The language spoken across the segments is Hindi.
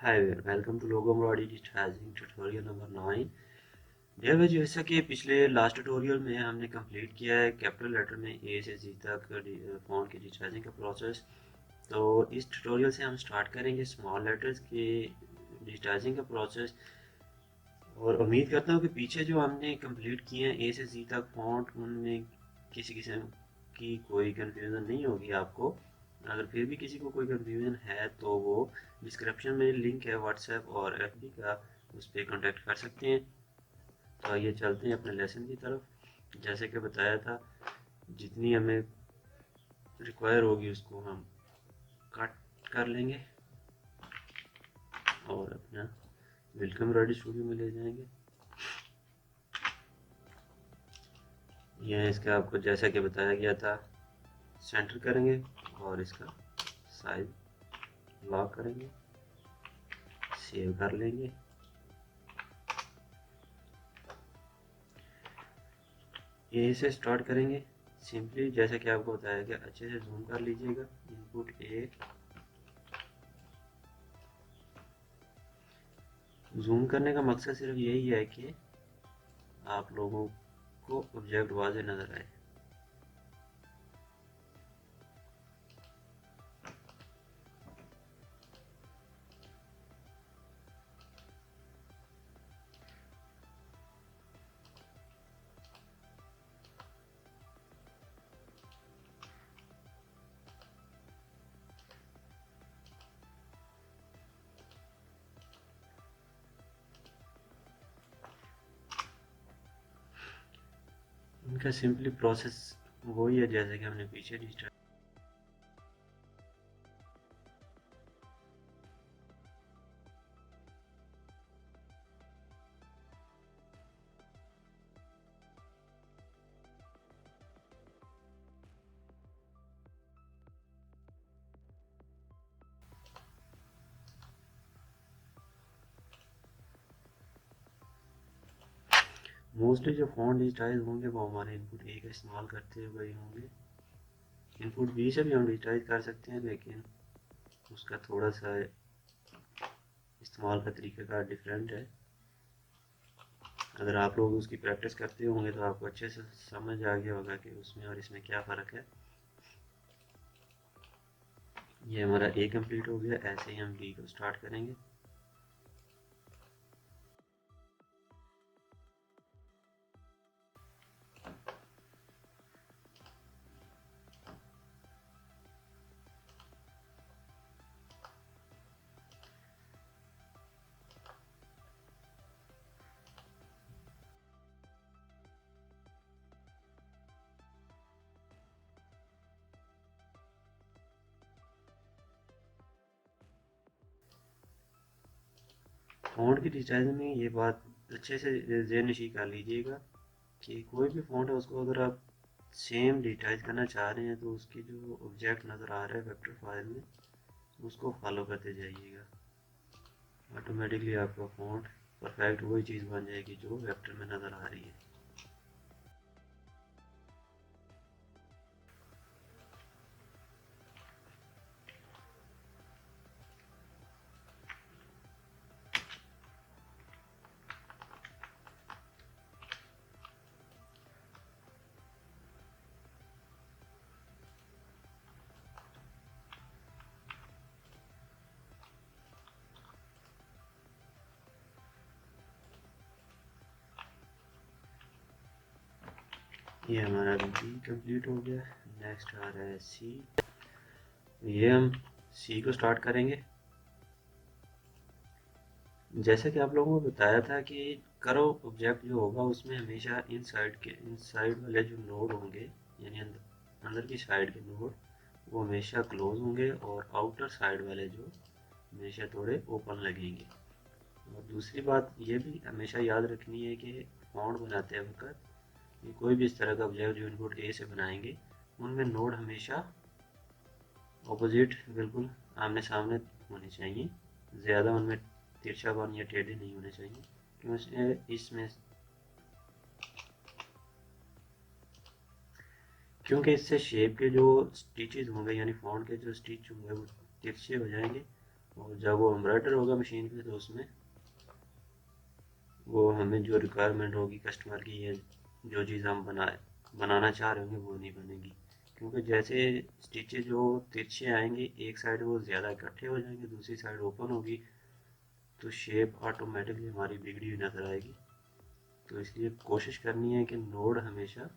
Hi welcome to logo embroidery digitizing tutorial number 9। Dear भाई, जैसा कि पिछले लास्ट ट्यूटोरियल में हमने कंप्लीट किया है कैपिटल लेटर में ए से जी तक फॉन्ट की डिजिटाइजिंग का प्रोसेस। तो इस ट्यूटोरियल से हम स्टार्ट करेंगे स्मॉल लेटर्स की डिजिटाइजिंग का प्रोसेस। और उम्मीद करता हूँ कि पीछे जो हमने कंप्लीट किए हैं ए से जी तक फॉन्ट, उनमें किसी किस्म की कोई कंफ्यूजन नहीं होगी आपको। अगर फिर भी किसी को कोई कंफ्यूजन है तो वो डिस्क्रिप्शन में लिंक है व्हाट्सएप और एफबी का, उस पर कांटेक्ट कर सकते हैं। तो आइए चलते हैं अपने लेसन की तरफ। जैसे कि बताया था, जितनी हमें रिक्वायर होगी उसको हम कट कर लेंगे और अपना वेलकम रेडी स्टूडियो में ले जाएंगे। यह इसका आपको जैसा कि बताया गया था सेंटर करेंगे और इसका साइज लॉक करेंगे, सेव कर लेंगे। ए से स्टार्ट करेंगे सिंपली, जैसे कि आपको बताया गया। अच्छे से जूम कर लीजिएगा। इनपुट ए, जूम करने का मकसद सिर्फ यही है कि आप लोगों को ऑब्जेक्ट वाज़े नज़र आए। इनका सिंपली प्रोसेस वही है जैसे कि हमने पीछे डिजिटल। मोस्टली जो फ़ॉन्ट डिजिटाइज होंगे वो हमारे इनपुट ए का इस्तेमाल करते हुए ही होंगे। इनपुट बी से भी हम डिजिटाइज कर सकते हैं, लेकिन उसका थोड़ा सा इस्तेमाल का तरीक़ाकार डिफरेंट है। अगर आप लोग उसकी प्रैक्टिस करते होंगे तो आपको अच्छे से समझ आ गया होगा कि उसमें और इसमें क्या फ़र्क है। ये हमारा ए कंप्लीट हो गया। ऐसे ही हम बी को स्टार्ट करेंगे। फ़ॉन्ट की डिजाइन में ये बात अच्छे से ज़हन नशीं कर लीजिएगा कि कोई भी फ़ॉन्ट है उसको अगर आप सेम डिजिटाइज करना चाह रहे हैं तो उसकी जो ऑब्जेक्ट नज़र आ रहा है वेक्टर फाइल में, उसको फॉलो करते जाइएगा। ऑटोमेटिकली आपका फ़ॉन्ट परफेक्ट वही चीज़ बन जाएगी जो वेक्टर में नज़र आ रही है। ये हमारा बी कंप्लीट हो गया। नेक्स्ट आ रहा है सी। ये हम सी को स्टार्ट करेंगे। जैसे कि आप लोगों को बताया था कि करो ऑब्जेक्ट जो होगा उसमें हमेशा इनसाइड वाले जो नोड होंगे, यानी अंदर की साइड के नोड, वो हमेशा क्लोज होंगे और आउटर साइड वाले जो हमेशा थोड़े ओपन लगेंगे। और दूसरी बात ये भी हमेशा याद रखनी है कि फॉन्ट बनाते वक्त ये कोई भी इस तरह का ऑब्जेक्ट जो इनपुट ए से बनाएंगे उनमें नोड हमेशा ऑपोजिट, बिल्कुल आमने सामने होने चाहिए। ज़्यादा उनमें तिरछापन या टेढ़े नहीं होने चाहिए, क्योंकि इससे शेप के जो स्टिचेस होंगे यानी फॉन्ट के जो स्टिच होंगे वो तिरछे हो जाएंगे और जब वो एम्ब्रॉयडर होगा मशीन पे तो उसमें वो हमें जो रिक्वायरमेंट होगी कस्टमर की, ये जो चीज़ हम बनाना चाह रहे होंगे वो नहीं बनेगी, क्योंकि जैसे स्टिचेस जो तिरछे आएंगे एक साइड वो ज़्यादा इकट्ठे हो जाएंगे, दूसरी साइड ओपन होगी, तो शेप ऑटोमेटिकली हमारी बिगड़ी हुई नज़र आएगी। तो इसलिए कोशिश करनी है कि नोड हमेशा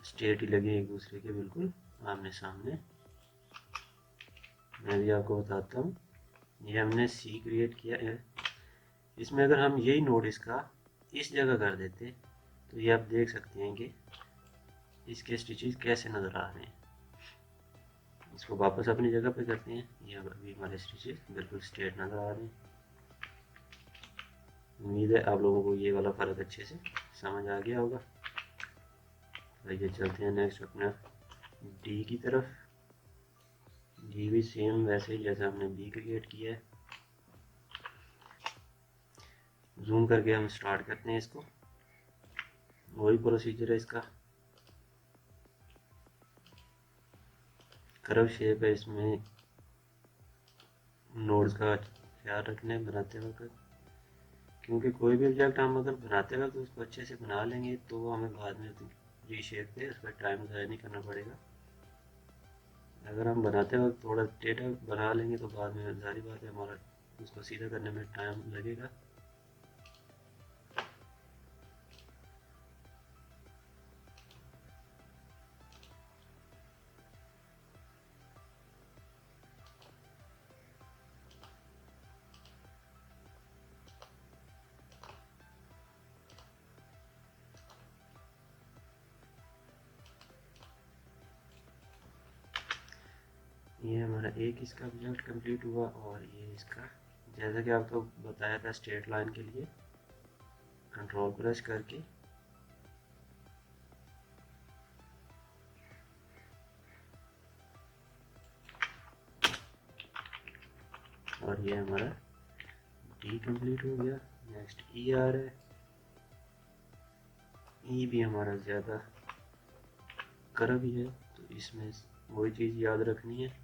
स्ट्रेट ही लगे एक दूसरे के बिल्कुल आमने सामने। मैं भी आपको बताता हूँ, ये हमने सी क्रिएट किया है। इसमें अगर हम यही नोड इसका इस जगह कर देते तो ये आप देख सकते हैं कि इसके स्टिचेस कैसे नज़र आ रहे हैं। इसको वापस अपनी जगह पे करते हैं, ये अभी हमारे स्टिचेस बिल्कुल स्ट्रेट नज़र आ रहे हैं। उम्मीद है आप लोगों को ये वाला फ़र्क अच्छे से समझ आ गया होगा। आइए चलते हैं नेक्स्ट अपना डी की तरफ। डी भी सेम वैसे ही जैसे हमने बी क्रिएट किया है। जूम करके हम स्टार्ट करते हैं इसको, वही प्रोसीजर है इसका। कर्व शेप है, इसमें नोड्स का ख्याल रखना है बनाते वक्त, क्योंकि कोई भी ऑब्जेक्ट हम अगर बनाते वक्त उसको अच्छे से बना लेंगे तो हमें बाद में रीशेप पे उस पर टाइम ज़ाया नहीं करना पड़ेगा। अगर हम बनाते वक्त थोड़ा टेढ़ा बना लेंगे तो बाद में जारी बात है हमारा उसको सीधा करने में टाइम लगेगा। ये हमारा एक इसका ऑब्जेक्ट कंप्लीट हुआ, और ये इसका जैसा कि आपको बताया था स्ट्रेट लाइन के लिए कंट्रोल प्रेस करके और ये हमारा डी कंप्लीट हो गया। नेक्स्ट ई आ रहा है, ई भी हमारा ज़्यादा कर्व ही है, तो इसमें वही चीज़ याद रखनी है।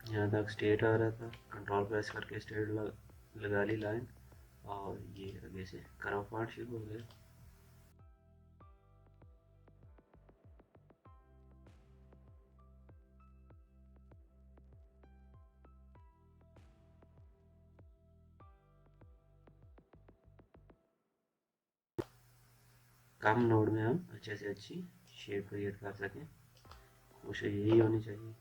यहाँ तक स्ट्रेट आ रहा था, कंट्रोल प्रेस करके स्ट्रेट लगा ली लाइन, और ये आगे से कर्व पार्ट शुरू हो गया। कम नोड में हम अच्छे से अच्छी शेप क्रिएट कर सकें, कोशिश यही होनी चाहिए।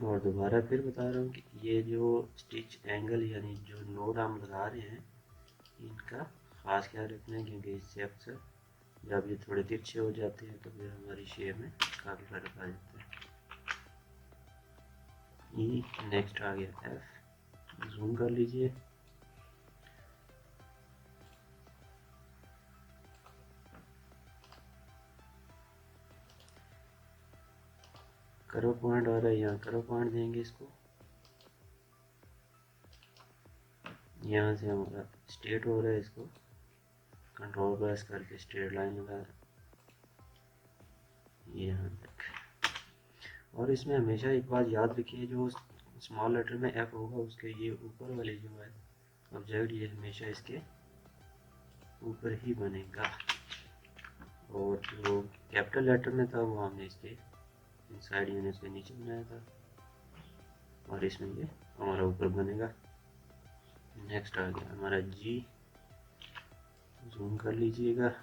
और दोबारा फिर बता रहा हूँ कि ये जो स्टिच एंगल यानी जो नोड हम लगा रहे हैं इनका खास ख्याल रखना है, क्योंकि इससे अक्सर जब ये थोड़े तिरछे हो जाते हैं तो फिर हमारी शेप में काफ़ी फर्क आ जाता है। ई नेक्स्ट आ गया एफ, जूम कर लीजिए। कर्व पॉइंट आ रहा है, यहाँ कर्व पॉइंट देंगे इसको। यहाँ से हमारा स्ट्रेट हो रहा है, इसको कंट्रोल प्रेस करके स्ट्रेट लाइन लगा यहाँ तक। और इसमें हमेशा एक बात याद रखिए, जो स्मॉल लेटर में एफ होगा उसके ये ऊपर वाली जो है ऑब्जेक्ट ये हमेशा इसके ऊपर ही बनेगा, और जो कैपिटल लेटर में था वो हमने इसके इनसाइड यानी इसके नीचे बनाया था, और इसमें ये हमारा ऊपर बनेगा। नेक्स्ट आ गया हमारा जी, जूम कर लीजिएगा।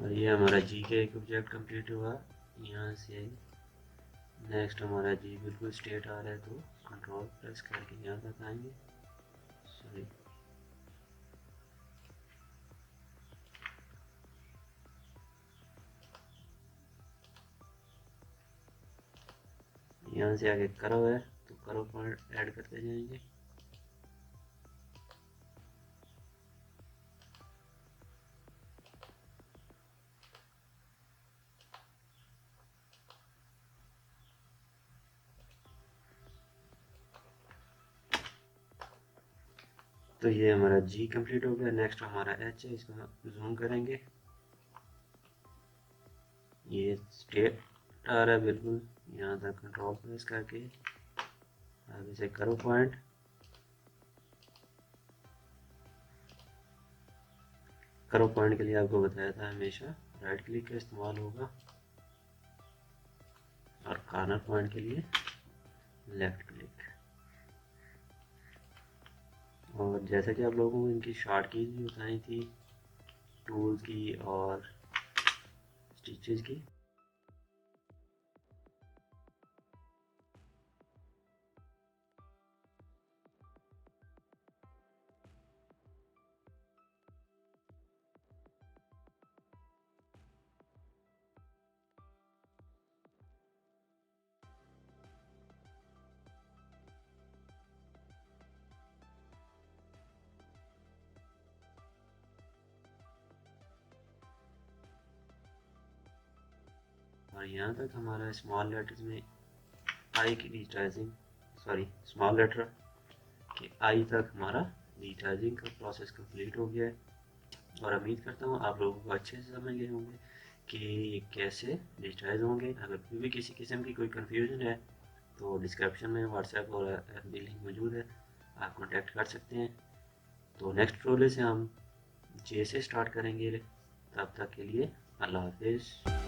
और ये हमारा जी का एक ऑब्जेक्ट कंप्लीट हुआ। यहाँ से नेक्स्ट हमारा जी बिल्कुल स्ट्रेट आ रहा है तो कंट्रोल प्रेस करके यहाँ तक आएंगे। सॉरी, यहाँ से आगे कर्व है तो कर्व पॉइंट ऐड करते जाएंगे। तो ये हमारा जी कंप्लीट हो गया। नेक्स्ट हमारा एच है, इसको जूम करेंगे। ये स्ट्रेट आ रहा है बिल्कुल, यहाँ तक कंट्रोल प्रेस करके आगे से कर्व पॉइंट। कर्व पॉइंट के लिए आपको बताया था हमेशा राइट क्लिक का इस्तेमाल होगा और कॉर्नर पॉइंट के लिए लेफ्ट क्लिक। और जैसा कि आप लोगों को इनकी शॉर्ट कीज भी बताई थी, टूल्स की और स्टिचेस की। और यहाँ तक हमारा स्मॉल लेटर्स में आई की डिजिटाइजिंग, सॉरी स्मॉल लेटर के आई तक हमारा डिजिटाइजिंग का प्रोसेस कंप्लीट हो गया है। और उम्मीद करता हूँ आप लोगों को अच्छे से समझ गए होंगे कि ये कैसे डिजिटाइज होंगे। अगर फिर भी किसी किस्म की कोई कन्फ्यूजन है तो डिस्क्रिप्शन में व्हाट्सएप और FB लिंक मौजूद है, आप कॉन्टेक्ट कर सकते हैं। तो नेक्स्ट ट्यूटोरियल से हम जे से स्टार्ट करेंगे। तब तक के लिए अल्लाह हाफिज़।